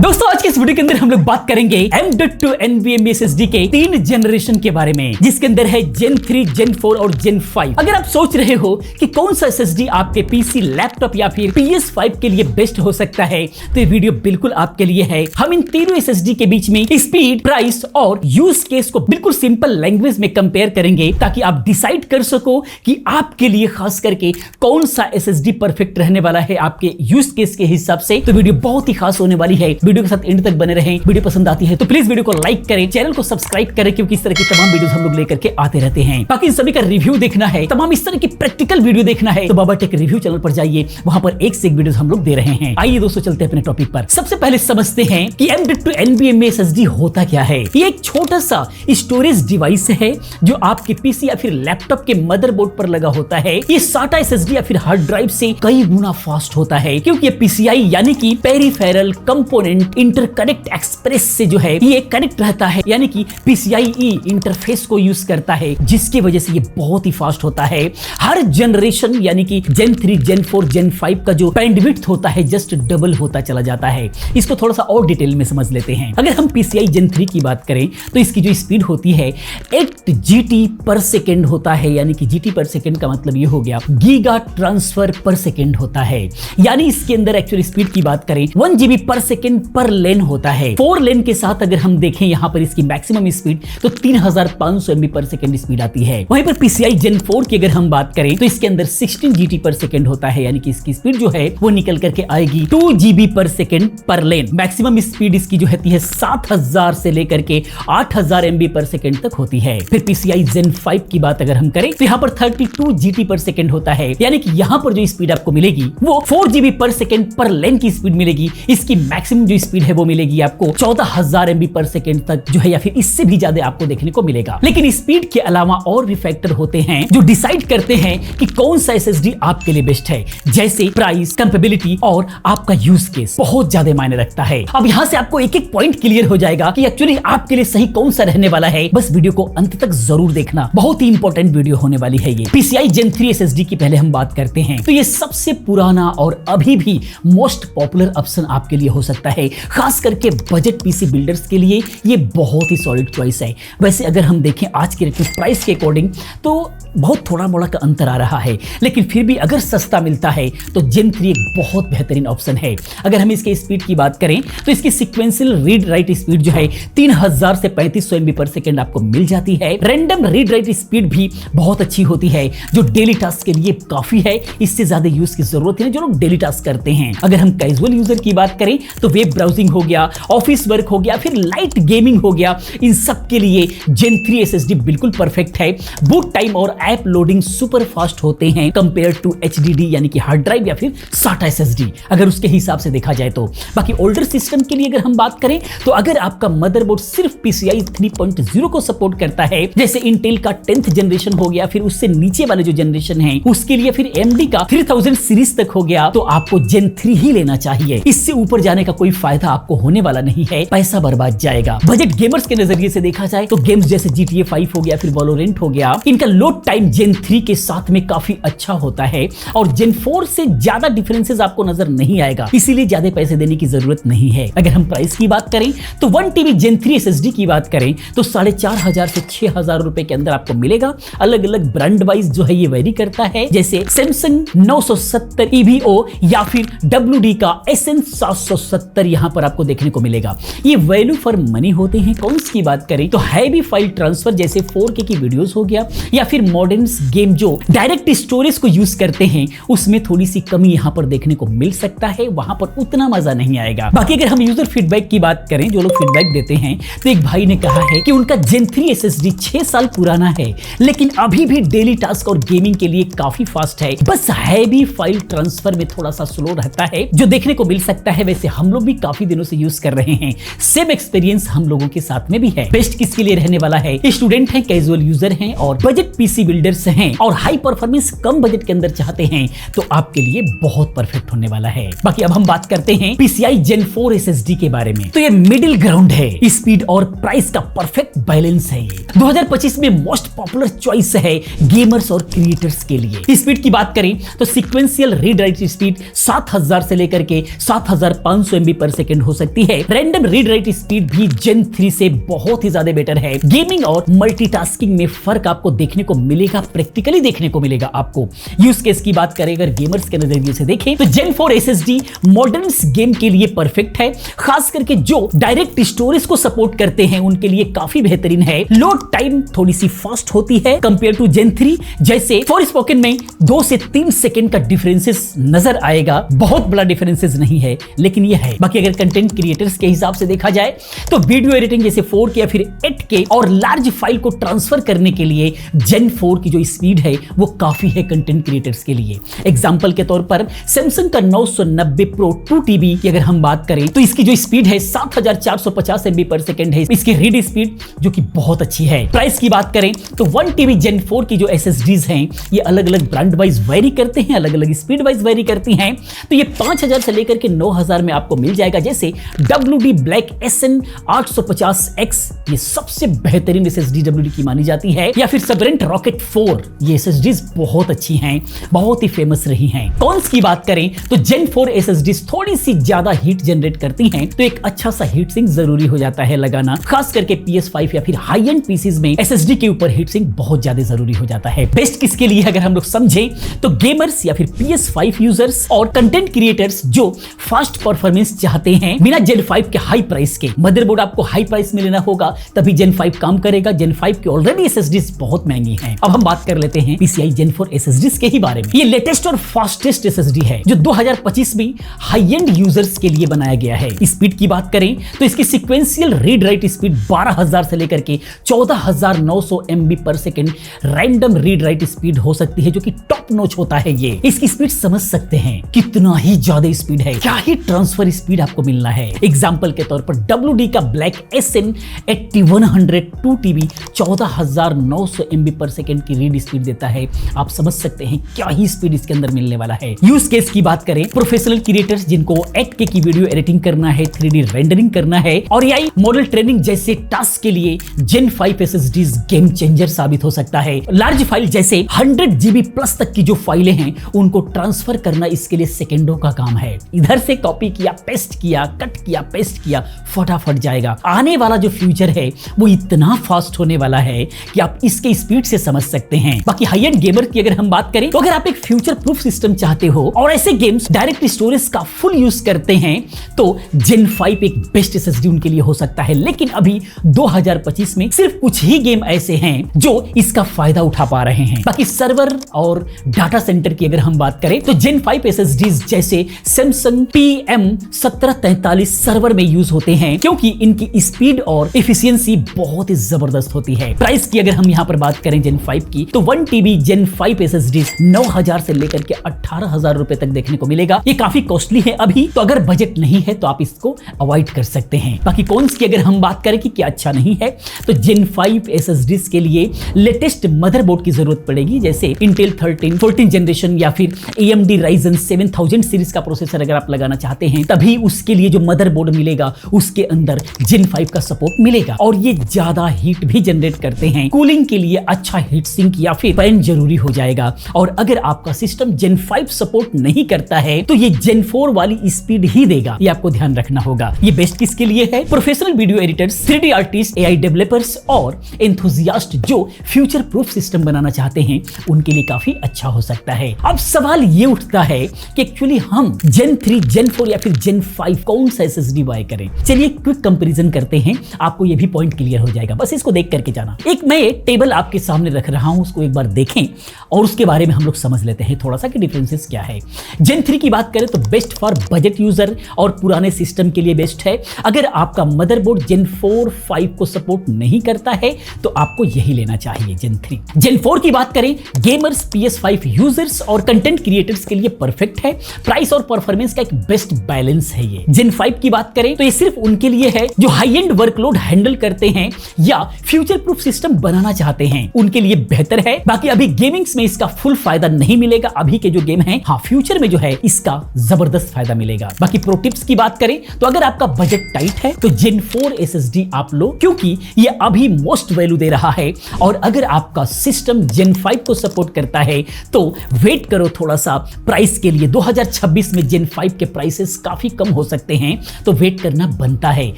दोस्तों आज के इस वीडियो के अंदर हम लोग बात करेंगे M.2 NVMe SSD के 3 जनरेशन के बारे में, जिसके अंदर है Gen 3, Gen 4 और Gen 5। अगर आप सोच रहे हो कि कौन सा SSD आपके पीसी, लैपटॉप या फिर PS5 के लिए बेस्ट हो सकता है, तो ये वीडियो बिल्कुल आपके लिए है। हम इन तीनों SSD के बीच में स्पीड, प्राइस और यूज केस को बिल्कुल सिंपल लैंग्वेज में कंपेयर करेंगे, ताकि आप डिसाइड कर सको कि आपके लिए खास करके कौन सा SSD परफेक्ट रहने वाला है आपके यूज केस के हिसाब से। तो वीडियो बहुत ही खास होने वाली है, वीडियो के साथ एंड तक बने रहें। वीडियो पसंद आती है तो प्लीज वीडियो को लाइक करें, चैनल को सब्सक्राइब करें, क्योंकि इस तरह की तमाम वीडियोस हम लोग लेकर के आते रहते हैं। बाकी इन सभी का रिव्यू देखना है, तमाम इस तरह की प्रैक्टिकल वीडियो देखना है तो बाबा टेक रिव्यू चैनल पर जाइए, वहां पर एक से एक वीडियोस हम लोग दे रहे हैं। आइए दोस्तों चलते हैं अपने टॉपिक पर। सबसे पहले समझते हैं कि M.2 NVMe SSD होता क्या है। ये एक छोटा सा स्टोरेज डिवाइस है जो आपके पीसी या फिर लैपटॉप के मदरबोर्ड पर लगा होता है। ये SATA SSD या फिर हार्ड ड्राइव से कई गुना फास्ट होता है, क्योंकि ये PCI यानी कि पेरिफेरल कंपोनेंट इंटरकनेक्ट एक्सप्रेस से जो है ये कनेक्ट रहता है, यानी कि PCIe इंटरफेस को यूज करता है, जिसकी वजह से ये बहुत ही फास्ट होता है। हर जनरेशन यानी कि Gen 3, Gen 4, Gen 5 का जो बैंडविड्थ होता है जस्ट डबल होता चला जाता है। इसको थोड़ा सा और डिटेल में समझ लेते हैं। अगर हम PCI Gen 3 की बात करें तो इसकी जो स्पीड होती है 8 GT पर सेकेंड होता है, यानी कि GT पर सेकेंड का मतलब ये हो गया गीगा ट्रांसफर पर सेकेंड होता है। यानी इसके अंदर एक्चुअल स्पीड की बात करें 1 GB पर सेकेंड पर लेन होता है। 4 लेन के साथ अगर हम देखें यहाँ पर इसकी मैक्सिमम स्पीड तो 3500 MB पर सेकेंड स्पीड आती है। वहीं पर PCI Gen 4 की अगर हम बात करें तो इसके अंदर 16 GT पर सेकेंड होता है, यानी कि इसकी स्पीड जो है वो निकल करके आएगी 2 GB पर सेकेंड पर लेन। मैक्सिमम स्पीड इसकी जो होती है 7000 से लेकर के 8000 MB पर सेकेंड तक होती है। फिर PCI Gen 5 की बात अगर हम करें तो यहाँ पर 32 GT पर सेकेंड होता है, यानी कि यहाँ पर जो स्पीड आपको मिलेगी वो 4 GB पर सेकेंड पर लेन की स्पीड मिलेगी। इसकी मैक्सिमम जो स्पीड है वो मिलेगी आपको 14000 MB पर सेकेंड तक जो है, या फिर इससे भी ज्यादा आपको देखने को मिलेगा। लेकिन स्पीड के अलावा और भी फैक्टर होते हैं जो डिसाइड करते हैं कि कौन सा SSD आपके लिए बेस्ट है, जैसे प्राइस, कैपेबिलिटी और आपका यूज केस बहुत ज्यादा मायने रखता है। अब यहाँ से आपको एक एक पॉइंट क्लियर हो जाएगा कि एक्चुअली आपके लिए सही कौन सा रहने वाला है। बस वीडियो को अंत तक जरूर देखना, बहुत ही इंपॉर्टेंट वीडियो होने वाली है ये। PCI Gen 3 SSD की पहले हम बात करते हैं तो ये सबसे पुराना और अभी भी मोस्ट पॉपुलर ऑप्शन आपके लिए हो सकता है। खास करके बजट पीसी बिल्डर्स के लिए ये बहुत ही सॉलिड चॉइस है। वैसे अगर हम देखें आज के रेट में प्राइस के अकॉर्डिंग तो बहुत थोड़ा मोड़ा का अंतर आ रहा है, लेकिन फिर भी अगर सस्ता मिलता है तो Gen 3 एक बहुत बेहतरीन ऑप्शन है। अगर हम इसके स्पीड की बात करें तो इसकी सिक्वेंशियल रीड राइट स्पीड जो है 3000 से 3500 MB पर सेकेंड आपको मिल जाती है। रैंडम रीड राइट स्पीड भी बहुत अच्छी होती है, जो डेली टास्क के लिए काफी है। इससे ज्यादा यूज की जरूरत है जो लोग डेली टास्क करते हैं। अगर हम कैजुअल यूजर की बात करें तो वेब ब्राउजिंग हो गया, ऑफिस वर्क हो गया, फिर लाइट गेमिंग हो गया, इन सब के लिए Gen 3 SSD बिल्कुल परफेक्ट है। बूट टाइम और ऐप लोडिंग सुपर फास्ट होते हैं कंपेयर टू HDD यानी कि हार्ड ड्राइव या फिर SATA SSD, अगर उसके हिसाब से देखा जाए तो। बाकी ओल्डर सिस्टम के लिए अगर हम बात करें तो अगर आपका मदरबोर्ड सिर्फ PCI 3.0 को सपोर्ट करता है, जैसे इंटेल का 10th जनरेशन हो गया, फिर उससे नीचे वाले जो जनरेशन है उसके लिए फिर AMD का 3000 सीरीज तक हो गया, तो आपको Gen 3 ही लेना चाहिए। इससे ऊपर जाने का कोई फायदा आपको होने वाला नहीं है, पैसा बर्बाद जाएगा। बजट गेमर्स के नजरिए से देखा जाए तो गेम्स जैसे GTA 5 हो गया, फिर Valorant हो गया, इनका लोड टाइम Gen 3 के साथ में काफी अच्छा होता है और Gen 4 से ज्यादा डिफरेंसेस आपको नजर नहीं आएगा, इसीलिए ज्यादा पैसे देने की जरूरत नहीं है। अगर हम प्राइस की बात करें तो 1 TB Gen 3 SSD की बात करें तो 4500 से 6000 रुपए के अंदर आपको मिलेगा। अलग अलग ब्रांड वाइज जो है ये वेरी करता है, जैसे Samsung 970 EVO या फिर WD का SN 770 यहां पर आपको देखने को मिलेगा। ये वैल्यू फॉर मनी होते हैं। कॉन्स की बात करें तो हैवी फाइल ट्रांसफर जैसे 4K की वीडियोस हो गया, या फिर मॉडर्न गेम जो डायरेक्ट स्टोरेज को यूज करते हैं उसमें थोड़ी सी कमी यहां पर देखने को मिल सकता है, वहां पर उतना मजा नहीं आएगा। बाकी अगर हम यूजर फीडबैक की बात करें, जो लोग फीडबैक देते हैं, तो एक भाई ने कहा है कि उनका Gen 3 SSD 6 साल पुराना है, लेकिन अभी भी डेली टास्क और गेमिंग के लिए काफी फास्ट है, बस हैवी फाइल ट्रांसफर में थोड़ा सा स्लो रहता है, जो देखने को मिल सकता है। वैसे हम लोग भी काफी दिनों से यूज कर रहे हैं, सेम एक्सपीरियंस हम लोगों के साथ में भी है। बेस्ट किसके लिए रहने वाला है? स्टूडेंट है, कैजुअल यूजर हैं और बजट पीसी बिल्डर्स हैं और हाई परफॉर्मेंस कम बजट के अंदर चाहते हैं तो आपके लिए बहुत परफेक्ट होने वाला है। बाकी अब हम बात करते हैं PCI Gen 4 SSD के बारे में। तो ये मिडिल ग्राउंड है, स्पीड और प्राइस का परफेक्ट बैलेंस है। ये 2025 में मोस्ट पॉपुलर चॉइस है गेमर्स और क्रिएटर्स के लिए। स्पीड की बात करें तो सीक्वेंशियल रीड राइट स्पीड 7000 से लेकर के 7500 MB पर सेकंड हो सकती है। रैंडम रीड राइट स्पीड भी Gen 3 से बहुत ही ज्यादा बेटर है। गेमिंग और मल्टीटास्किंग में फर्क आपको देखने को मिलेगा, प्रैक्टिकली देखने को मिलेगा आपको। यूज केस की बात करें अगर गेमर्स के नजरिए से देखें तो Gen 4 SSD मॉडर्न गेम के लिए परफेक्ट है, खास करके जो डायरेक्ट स्टोरेज को सपोर्ट करते हैं उनके लिए काफी बेहतरीन है। लोड टाइम थोड़ी सी फास्ट होती है कंपेयर टू Gen 3, जैसे Forspoken में 2 से 3 सेकंड का डिफरेंसेस नजर आएगा। बहुत बड़ा डिफरेंसेस नहीं है लेकिन यह है। बाकी अगर कंटेंट क्रिएटर्स के हिसाब से देखा जाए तो वीडियो एडिटिंग जैसे 4K या फिर 8K और लार्ज फाइल को ट्रांसफर करने के लिए Gen 4 की जो स्पीड है वो काफी है कंटेंट क्रिएटर्स के लिए। एग्जांपल के तौर पर सैमसंग का 990 Pro 2TB की अगर हम बात करें तो इसकी जो स्पीड है 7450 MB पर सेकंड है, इसकी रीड स्पीड जो कि बहुत अच्छी है। प्राइस की बात करें तो 1TB Gen 4 की जो SSDs हैं ये अलग अलग ब्रांड वाइज वेरी करते हैं, अलग अलग स्पीड वाइज वेरी करती हैं। तो ये 5000 से लेकर के 9000 में आपको मिल जाएगा। जैसे WD Black SN 850X ये सबसे बेहतरीन SSD WD की मानी जाती है, या फिर Sabrent Rocket 4 ये SSDs बहुत अच्छी हैं, बहुत ही फेमस रही हैं। कॉन्स की बात करें तो Gen 4 SSDs थोड़ी सी ज्यादा हीट जनरेट करती हैं, तो एक अच्छा सा हीट सिंक जरूरी हो जाता है लगाना, खास करके PS5 या फिर हाई एंड पीसीज में SSD के ऊपर हीट सिंक बहुत ज्यादा जरूरी हो जाता है। बेस्ट किसके लिए अगर हम लोग समझे तो गेमर्स या फिर PS5 यूजर्स और कंटेंट क्रिएटर्स जो फास्ट परफॉर्मेंस चाहते हैं बिना Gen 5 के हाई प्राइस के। मदरबोर्ड आपको हाई प्राइस में लेना होगा तभी Gen 5 काम करेगा। Gen 5 की ऑलरेडी SSDs बहुत महंगी हैं। अब हम बात कर लेते हैं PCI Gen 4 SSDs के ही बारे में। ये लेटेस्ट और फास्टेस्ट SSD है जो 2025 में हाई एंड यूजर्स के लिए बनाया गया है। स्पीड की बात करें तो इसकी सीक्वेंशियल रीड राइट स्पीड 12000 से लेकर के 14900 MB पर second random read write speed हो सकती है, जो कि टॉप नॉच होता है। ये इसकी स्पीड समझ सकते हैं कितना ही ज्यादा स्पीड है, क्या ही ट्रांसफर स्पीड आपको मिलना है। एग्जांपल के तौर पर WD का Black SN 8100 2TB 14900 MB पर सेकंड की रीड स्पीड देता है। आप समझ सकते हैं क्या ही स्पीड इसके अंदर मिलने वाला है। यूज केस की बात करें प्रोफेशनल क्रिएटर्स जिनको 8K की वीडियो एडिटिंग करना है, 3D रेंडरिंग करना है और AI मॉडल ट्रेनिंग जैसे टास्क के लिए Gen 5 SSDs गेम चेंजर साबित हो सकता है। लार्ज फाइल जैसे 100 GB प्लस तक की जो फाइलें हैं उनको ट्रांसफर करना इसके लिए सेकंडों का काम है। इधर से कॉपी किया, पेस्ट किया, कट किया, पेस्ट किया, फटाफट जाएगा। आने वाला जो फ्यूचर है वो इतना फास्ट होने वाला है कि आप इसके स्पीड से समझ सकते हैं। बाकी हाई एंड गेमर की अगर हम बात करें तो अगर आप एक फ्यूचर प्रूफ सिस्टम चाहते हो और ऐसे गेम्स डायरेक्ट स्टोरेज का फुल यूज करते हैं तो Gen 5 एक बेस्ट SSD उनके लिए हो सकता है। लेकिन अभी 2025 में सिर्फ कुछ ही गेम ऐसे हैं जो इसका फायदा उठा पा रहे हैं। बाकी सर्वर और डाटा सेंटर की अगर हम बात करें तो Gen 5 SSDs जैसे Samsung PM1743 सर्वर में यूज होते हैं क्योंकि इनकी स्पीड और एफिशिएंसी बहुत ही जबरदस्त होती है। प्राइस की अगर हम यहां पर बात करें Gen 5 की तो 1TB Gen 5 SSDs 9000 से लेकर के 18000 रुपए तक देखने को मिलेगा। ये काफी कॉस्टली है अभी, तो अगर बजट नहीं है तो आप इसको अवॉइड कर सकते हैं। बाकी कॉन्स की अगर हम बात करें कि क्या अच्छा नहीं है तो Gen 5 SSDs के लिए लेटेस्ट मदरबोर्ड की जरूरत पड़ेगी, जैसे Intel 14 जनरेशन या फिर AMD Ryzen 7000 सीरीज का प्रोसेसर अगर आप लगाना चाहते हैं तभी उसके लिए जो मदरबोर्ड मिलेगा उसके अंदर Gen 5 का सपोर्ट मिलेगा। और ये ज्यादा हीट भी जनरेट करते हैं, कूलिंग के लिए अच्छा हीट सिंक या फिर फैन जरूरी हो जाएगा। और अगर आपका सिस्टम Gen 5 सपोर्ट नहीं करता है तो ये Gen 4 वाली स्पीड ही देगा, ये आपको ध्यान रखना होगा। ये बेस्ट किसके लिए है? Professional video editors, 3D artist, AI developers और एंथुसियास्ट जो फ्यूचर प्रूफ सिस्टम बनाना चाहते हैं उनके लिए काफी अच्छा हो सकता है। अब सवाल ये उठता है कि एक्चुअली हम Gen 3, Gen 4 या फिर Gen 5 कौन सा SSD बाय करें? चलिए क्विक कंपैरिजन करते हैं, आपको ये भी पॉइंट क्लियर हो जाएगा। बस इसको देख करके जाना। एक मैं टेबल आपके सामने रख रहा हूं, उसको एक बार देखें और उसके बारे में हम लोग समझ लेते हैं थोड़ा सा कि डिफरेंसेस क्या है। Gen 3 की बात करें तो बेस्ट फॉर बजट यूजर और पुराने सिस्टम के लिए बेस्ट है। अगर आपका मदरबोर्ड Gen 4, 5 को सपोर्ट नहीं करता है तो आपको यही लेना चाहिए Gen 3। Gen 4 की बात करें गेमर्स, PS5 यूजर्स और कंटेंट क्रिएटर्स के लिए परफेक्ट है। प्राइस और परफॉर्मेंस का एक बेस्ट बैलेंस है ये। Gen 5 की बात करें तो ये सिर्फ उनके लिए है जो हाई एंड वर्कलोड हैंडल करते हैं या फ्यूचर प्रूफ सिस्टम बनाना चाहते हैं, उनके लिए बेहतर है। बाकी अभी गेमिंग्स में इसका फुल फायदा नहीं मिलेगा अभी के जो गेम हैं, हाँ फ्यूचर में जो है इसका जबरदस्त फायदा मिलेगा। बाकी प्रो टिप्स की बात करें तो अगर आपका बजट टाइट है तो Gen 4 SSD आप लो, क्योंकि ये अभी मोस्ट वैल्यू दे रहा है। और अगर आपका सिस्टम Gen 5 को सपोर्ट करता है तो वेट करो थोड़ा सा प्राइस के लिए। 2026 में Gen 5 के प्राइसेस काफी कम हो सकते हैं, तो वेट करना बनता है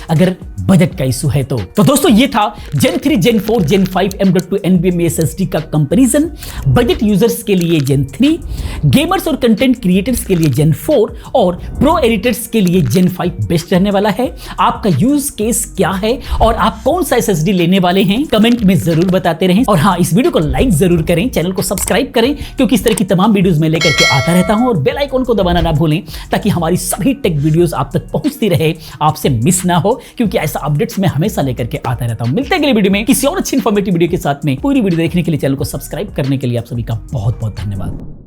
अगर बजट का इशू है तो दोस्तों ये था Gen 3, Gen 4, Gen 5 M.2 NVMe SSD का कंपैरिजन। बजट यूजर्स के लिए Gen 3, गेमर्स और कंटेंट क्रिएटर्स के लिए Gen 4 और प्रो एडिटर्स के लिए Gen 5 बेस्ट रहने वाला है। आपका यूज केस क्या है और आप कौन सा SSD लेने वाले हैं कमेंट में जरूर बताते रहें। और हाँ, इस वीडियो को लाइक जरूर करें, चैनल को सब्सक्राइब करें, क्योंकि इस तरह की तमाम वीडियोस मैं लेकर के आता रहता हूं। और बेल आइकन को दबाना ना भूलें ताकि हमारी सभी टेक वीडियोस आप तक पहुंचती रहे, आपसे मिस ना हो, क्योंकि ऐसा अपडेट्स मैं हमेशा लेकर के आता रहता हूं। मिलते हैं अगले वीडियो में किसी और अच्छी इंफॉर्मेटिव वीडियो के साथ में। पूरी वीडियो देखने के लिए, चैनल को सब्सक्राइब करने के लिए आप सभी का बहुत बहुत धन्यवाद।